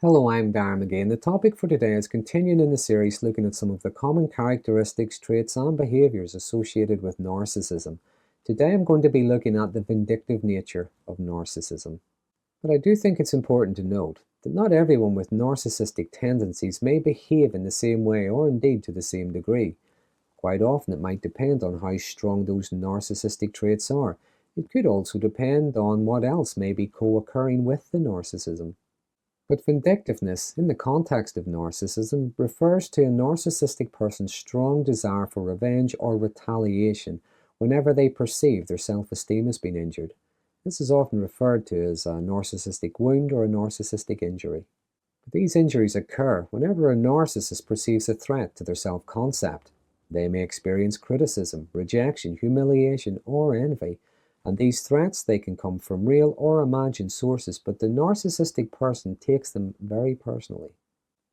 Hello, I'm Darren again. The topic for today is continuing in the series looking at some of the common characteristics, traits, and behaviors associated with narcissism. Today I'm going to be looking at the vindictive nature of narcissism. But I do think it's important to note that not everyone with narcissistic tendencies may behave in the same way or indeed to the same degree. Quite often it might depend on how strong those narcissistic traits are. It could also depend on what else may be co-occurring with the narcissism. But vindictiveness, in the context of narcissism, refers to a narcissistic person's strong desire for revenge or retaliation whenever they perceive their self-esteem has been injured. This is often referred to as a narcissistic wound or a narcissistic injury. But these injuries occur whenever a narcissist perceives a threat to their self-concept. They may experience criticism, rejection, humiliation, or envy. And these threats, they can come from real or imagined sources, but the narcissistic person takes them very personally.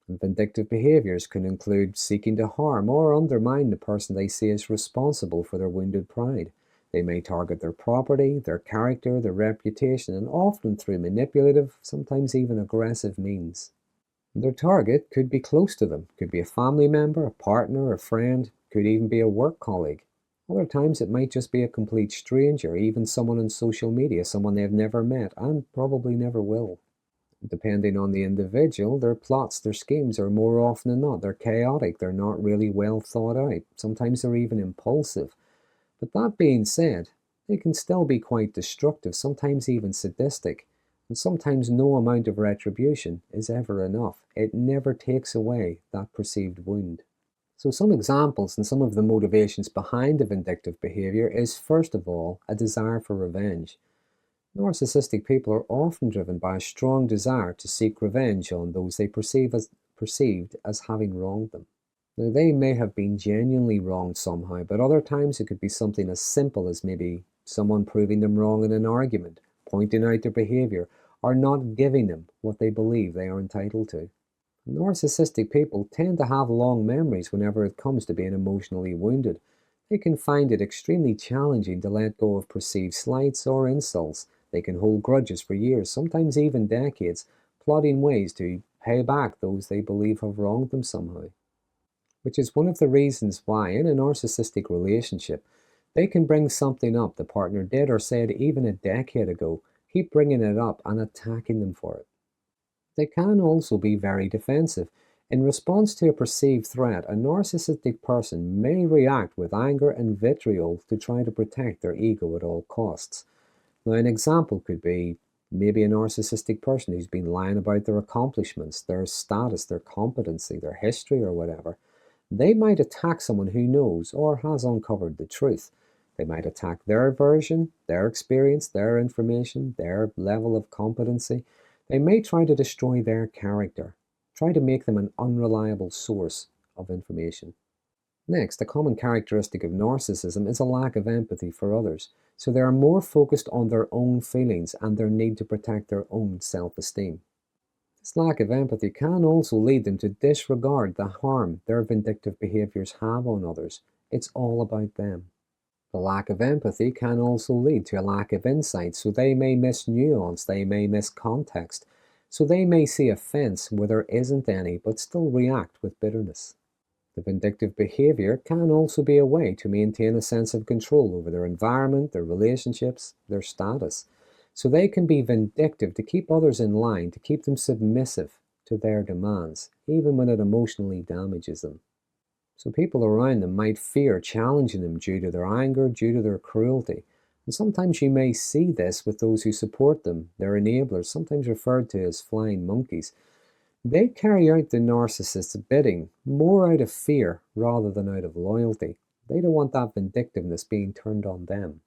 And vindictive behaviors can include seeking to harm or undermine the person they see as responsible for their wounded pride. They may target their property, their character, their reputation, and often through manipulative, sometimes even aggressive means. Their target could be close to them, could be a family member, a partner, a friend, could even be a work colleague. Other times it might just be a complete stranger, even someone on social media, someone they've never met and probably never will. Depending on the individual, their plots, their schemes are more often than not, they're chaotic, they're not really well thought out. Sometimes they're even impulsive. But that being said, they can still be quite destructive, sometimes even sadistic. And sometimes no amount of retribution is ever enough. It never takes away that perceived wound. So some examples and some of the motivations behind the vindictive behavior is, first of all, a desire for revenge. Narcissistic people are often driven by a strong desire to seek revenge on those they perceived as having wronged them. Now, they may have been genuinely wronged somehow, but other times it could be something as simple as maybe someone proving them wrong in an argument, pointing out their behavior, or not giving them what they believe they are entitled to. Narcissistic people tend to have long memories whenever it comes to being emotionally wounded. They can find it extremely challenging to let go of perceived slights or insults. They can hold grudges for years, sometimes even decades, plotting ways to pay back those they believe have wronged them somehow. Which is one of the reasons why, in a narcissistic relationship, they can bring something up the partner did or said even a decade ago, keep bringing it up and attacking them for it. They can also be very defensive. In response to a perceived threat, a narcissistic person may react with anger and vitriol to try to protect their ego at all costs. Now, an example could be maybe a narcissistic person who's been lying about their accomplishments, their status, their competency, their history, or whatever. They might attack someone who knows or has uncovered the truth. They might attack their version, their experience, their information, their level of competency. They may try to destroy their character, try to make them an unreliable source of information. Next, a common characteristic of narcissism is a lack of empathy for others, so they are more focused on their own feelings and their need to protect their own self-esteem. This lack of empathy can also lead them to disregard the harm their vindictive behaviors have on others. It's all about them. The lack of empathy can also lead to a lack of insight, so they may miss nuance, they may miss context, so they may see offense where there isn't any, but still react with bitterness. The vindictive behavior can also be a way to maintain a sense of control over their environment, their relationships, their status. So they can be vindictive to keep others in line, to keep them submissive to their demands, even when it emotionally damages them. So people around them might fear challenging them due to their anger, due to their cruelty. And sometimes you may see this with those who support them, their enablers, sometimes referred to as flying monkeys. They carry out the narcissist's bidding more out of fear rather than out of loyalty. They don't want that vindictiveness being turned on them.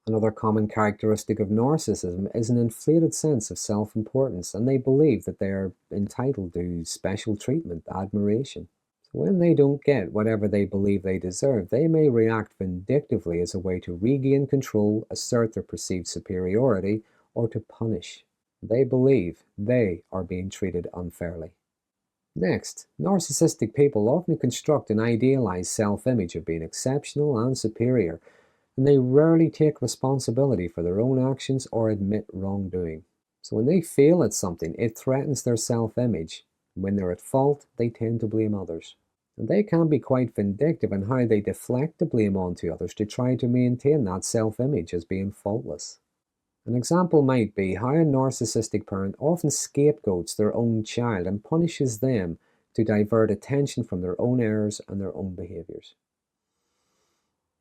Another common characteristic of narcissism is an inflated sense of self-importance, and they believe that they are entitled to special treatment, admiration. So when they don't get whatever they believe they deserve, they may react vindictively as a way to regain control, assert their perceived superiority, or to punish. They believe they are being treated unfairly. Next, narcissistic people often construct an idealized self-image of being exceptional and superior, and they rarely take responsibility for their own actions or admit wrongdoing. So when they fail at something, it threatens their self-image. When they're at fault, they tend to blame others. And they can be quite vindictive in how they deflect the blame onto others to try to maintain that self-image as being faultless. An example might be how a narcissistic parent often scapegoats their own child and punishes them to divert attention from their own errors and their own behaviors.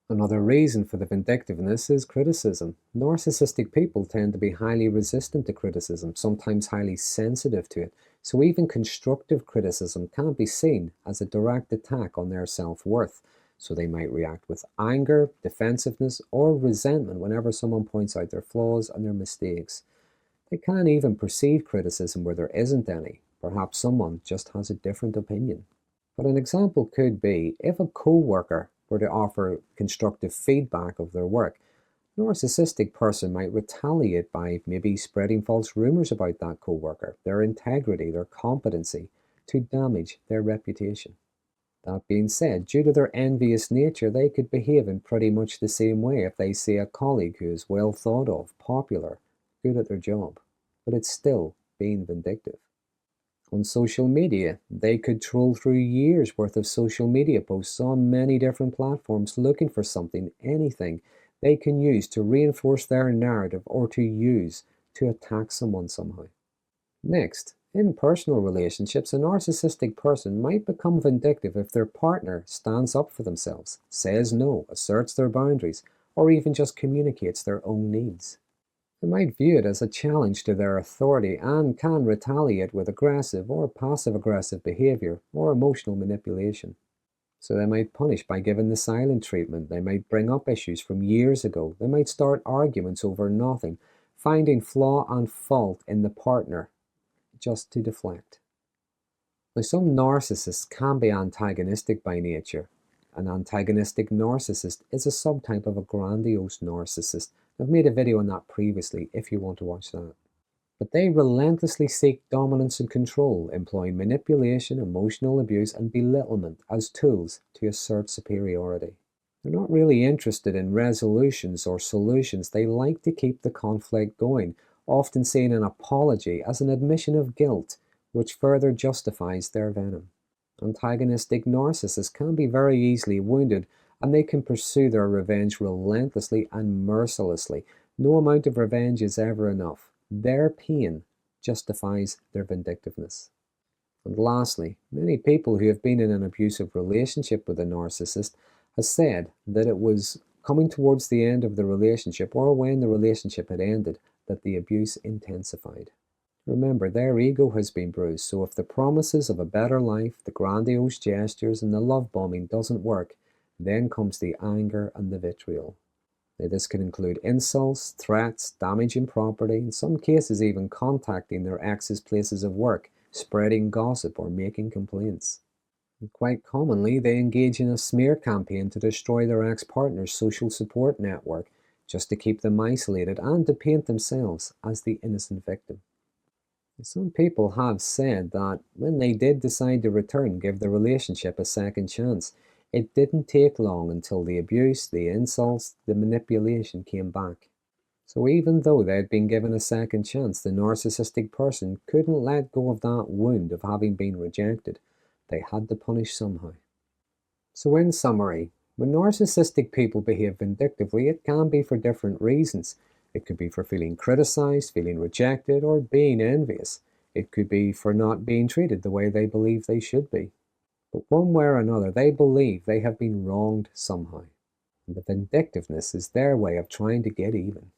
Another reason for the vindictiveness is criticism. Narcissistic people tend to be highly resistant to criticism, sometimes highly sensitive to it, so even constructive criticism can be seen as a direct attack on their self-worth. So they might react with anger, defensiveness, or resentment whenever someone points out their flaws and their mistakes. They can even perceive criticism where there isn't any. Perhaps someone just has a different opinion. But an example could be if a co-worker were to offer constructive feedback of their work, a narcissistic person might retaliate by maybe spreading false rumors about that co-worker, their integrity, their competency, to damage their reputation. That being said, due to their envious nature, they could behave in pretty much the same way if they see a colleague who is well thought of, popular, good at their job, but it's still being vindictive. On social media, they could troll through years worth of social media posts on many different platforms looking for something, anything, they can use to reinforce their narrative or to use to attack someone somehow. Next, in personal relationships, a narcissistic person might become vindictive if their partner stands up for themselves, says no, asserts their boundaries, or even just communicates their own needs. They might view it as a challenge to their authority and can retaliate with aggressive or passive-aggressive behavior or emotional manipulation. So they might punish by giving the silent treatment, they might bring up issues from years ago, they might start arguments over nothing, finding flaw and fault in the partner just to deflect. Now, some narcissists can be antagonistic by nature. An antagonistic narcissist is a subtype of a grandiose narcissist. I've made a video on that previously if you want to watch that. But they relentlessly seek dominance and control, employing manipulation, emotional abuse, and belittlement as tools to assert superiority. They're not really interested in resolutions or solutions. They like to keep the conflict going, often seeing an apology as an admission of guilt, which further justifies their venom. Antagonistic narcissists can be very easily wounded, and they can pursue their revenge relentlessly and mercilessly. No amount of revenge is ever enough. Their pain justifies their vindictiveness. And lastly, many people who have been in an abusive relationship with a narcissist have said that it was coming towards the end of the relationship or when the relationship had ended that the abuse intensified. Remember, their ego has been bruised, so if the promises of a better life, the grandiose gestures, and the love bombing doesn't work, then comes the anger and the vitriol. Now, this can include insults, threats, damaging property, in some cases even contacting their ex's places of work, spreading gossip, or making complaints. And quite commonly, they engage in a smear campaign to destroy their ex-partner's social support network, just to keep them isolated and to paint themselves as the innocent victim. Some people have said that when they did decide to return, give the relationship a second chance, it didn't take long until the abuse, the insults, the manipulation came back. So even though they had been given a second chance, the narcissistic person couldn't let go of that wound of having been rejected. They had to punish somehow. So in summary, when narcissistic people behave vindictively, it can be for different reasons. It could be for feeling criticized, feeling rejected, or being envious. It could be for not being treated the way they believe they should be. But one way or another, they believe they have been wronged somehow. And the vindictiveness is their way of trying to get even.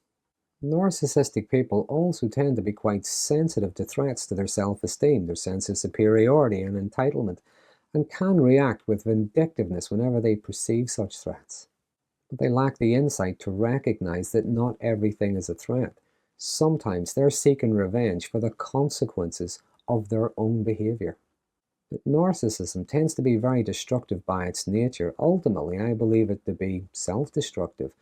Narcissistic people also tend to be quite sensitive to threats to their self-esteem, their sense of superiority and entitlement, and can react with vindictiveness whenever they perceive such threats. But they lack the insight to recognize that not everything is a threat. Sometimes they're seeking revenge for the consequences of their own behavior. But narcissism tends to be very destructive by its nature. Ultimately, I believe it to be self-destructive.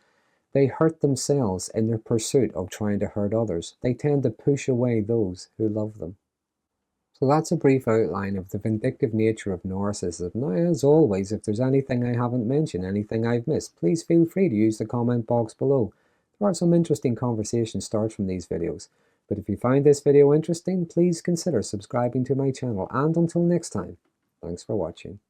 They hurt themselves in their pursuit of trying to hurt others. They tend to push away those who love them. So that's a brief outline of the vindictive nature of narcissism. Now, as always, if there's anything I haven't mentioned, anything I've missed, please feel free to use the comment box below. There are some interesting conversation starts from these videos. But if you find this video interesting, please consider subscribing to my channel, and until next time, thanks for watching.